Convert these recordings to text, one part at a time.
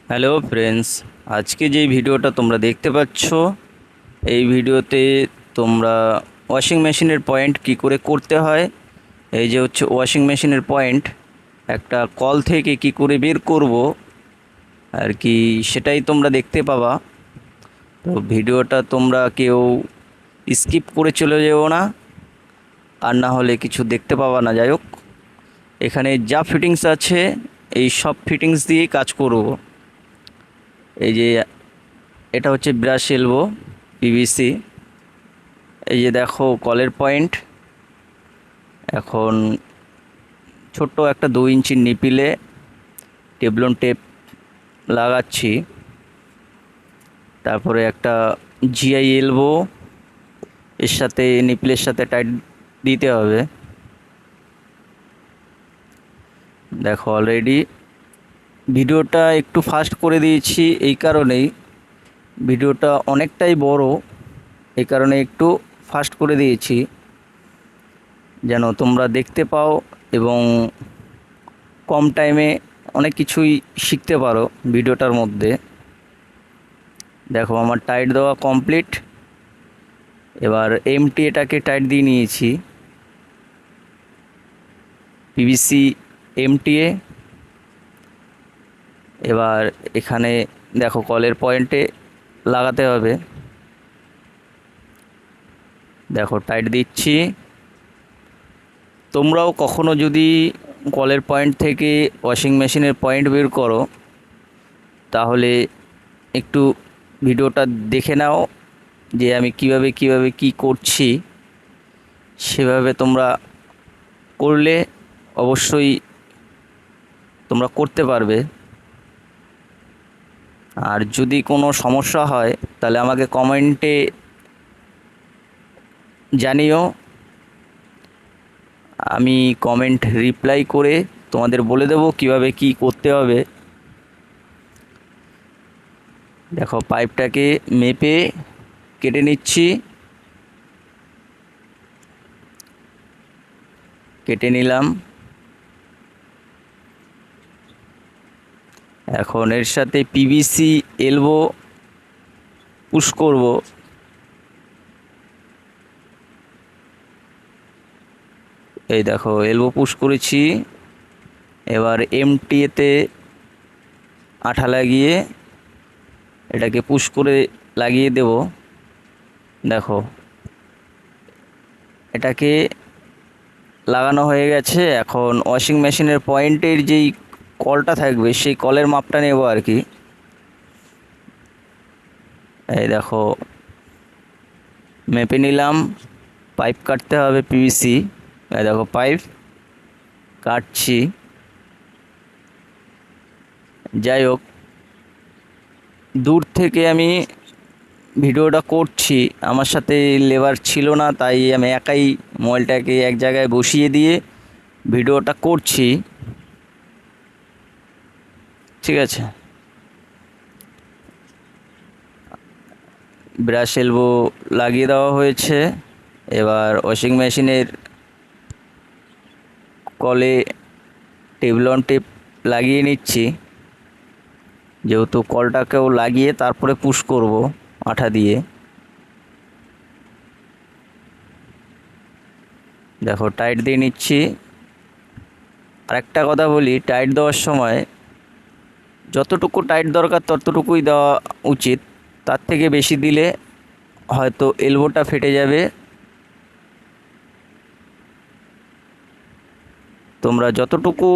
Hello friends, আজকে যে ভিডিওটা তোমরা দেখতে পাচ্ছ এই ভিডিওতে তোমরা ওয়াশিং মেশিনের পয়েন্ট কি করে করতে হয়, এই যে হচ্ছে ওয়াশিং মেশিনের পয়েন্ট একটা কল থেকে কি করে বের করব আর কি, সেটাই তোমরা দেখতে পাবা। তো ভিডিওটা তোমরা কেউ স্কিপ করে চলে যেও না, আর না হলে কিছু দেখতে পাবা না। যাই হোক, এখানে যা ফিটিংস আছে এই সব ফিটিংস দিয়েই কাজ করব। এই যে এটা হচ্ছে ব্রাশ এলবো পিভিসি। এই যে দেখো কলের পয়েন্ট। এখন ছোট্ট একটা 2 ইঞ্চির নিপিলে টেবলন টেপ লাগাচ্ছি। তারপরে একটা জিআই এলবো এর সাথে নিপিলের সাথে টাইট দিতে হবে। দেখো অলরেডি ভিডিওটা একটু ফাস্ট করে দিয়েছি, এই কারণেই ভিডিওটা অনেকটাই বড়, এই কারণে একটু ফাস্ট করে দিয়েছি যেন তোমরা দেখতে পাও এবং কম টাইমে অনেক কিছুই শিখতে পারো ভিডিওটার মধ্যে। দেখো আমার টাইট দেওয়া কমপ্লিট। এবার এমটি এটাকে টাইট দিয়ে নিয়েছি, পিভিসি এমটিএ। এবার এখানে দেখো কলের পয়েন্টে লাগাতে হবে। দেখো টাইট দিচ্ছি। তোমরাও কখনো যদি কলের পয়েন্ট থেকে ওয়াশিং মেশিনের পয়েন্ট বের করো তাহলে একটু ভিডিওটা দেখে নাও যে আমি কিভাবে কি করছি। সেভাবে তোমরা করলে অবশ্যই তোমরা করতে পারবে। আর যদি কোনো সমস্যা হয় তাহলে আমাকে কমেন্টে জানিও, আমি কমেন্ট রিপ্লাই করে তোমাদের বলে দেবো কিভাবে কি করতে হবে। দেখো পাইপটাকে মেপে কেটে নিচ্ছি। কেটে নিলাম। এখন এর সাথে পিভিসি এলবো পুশ করব। এই দেখো এলবো পুশ করেছি। এবার এমটিএতে আঠা লাগিয়ে এটাকে পুশ করে লাগিয়ে দেব। দেখো এটাকে লাগানো হয়ে গেছে। এখন ওয়াশিং মেশিনের পয়েন্টের যেই কলটা থাকবে সেই কলের মাপটা নেব আর কি। এই দেখো মেপে নিলাম। পাইপ কাটতে হবে পিভিসি। এই দেখো পাইপ কাটছি। যাই হোক, দূর থেকে আমি ভিডিওটা করছি, আমার সাথে লেবার ছিল না, তাই আমি একাই মোবাইলটাকে এক জায়গায় বসিয়ে দিয়ে ভিডিওটা করছি। ঠিক আছে, ব্রাশ এলবো লাগিয়ে দেওয়া হয়েছে। এবার ওয়াশিং মেশিনের কলে টেবলন টেপ লাগিয়ে নিচ্ছি, যেহেতু কলটাকেও লাগিয়ে তারপরে পুশ করব আঠা দিয়ে। দেখো টাইট দিয়ে নিচ্ছি। আরেকটা কথা বলি, টাইট দেওয়ার সময় যতটুকু টাইট দরকার ততটুকুই দেওয়া উচিত। তার থেকে বেশি দিলে হয়তো এলবোটা ফেটে যাবে। তোমরা যতটুকু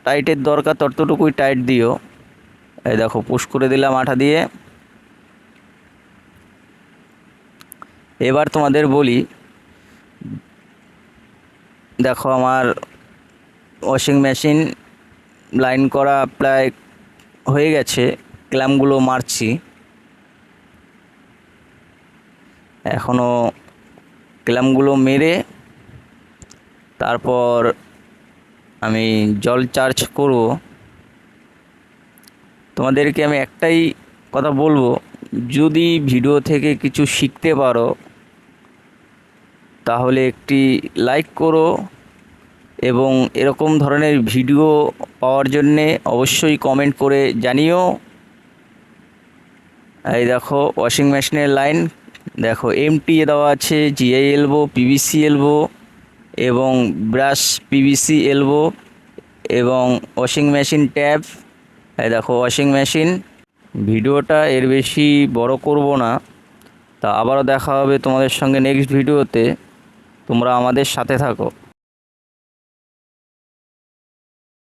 টাইটের দরকার ততটুকুই টাইট দিও। এই দেখো পুশ করে দিলাম আঠা দিয়ে। এবার তোমাদের বলি, দেখো আমার ওয়াশিং মেশিন লাইন করা প্রায় হয়ে গেছে। ক্ল্যাম্পগুলো মারছি, এখনও ক্ল্যাম্পগুলো মেরে তারপর আমি জল চার্জ করব। তোমাদেরকে আমি একটাই কথা বলবো, যদি ভিডিও থেকে কিছু শিখতে পারো তাহলে একটি লাইক করো এবং এরকম ধরনের ভিডিও পাওয়ার জন্যে অবশ্যই কমেন্ট করে জানিও। এই দেখো ওয়াশিং মেশিনের লাইন, দেখো এমটি দেওয়া আছে, জিআই এলবো, পিভিসি এলবো এবং ব্রাশ পিভিসি এলবো এবং ওয়াশিং মেশিন ট্যাব। এই দেখো ওয়াশিং মেশিন। ভিডিওটা এর বেশি বড় করব না, তা আবারও দেখা হবে তোমাদের সঙ্গে নেক্সট ভিডিওতে। তোমরা আমাদের সাথে থাকো।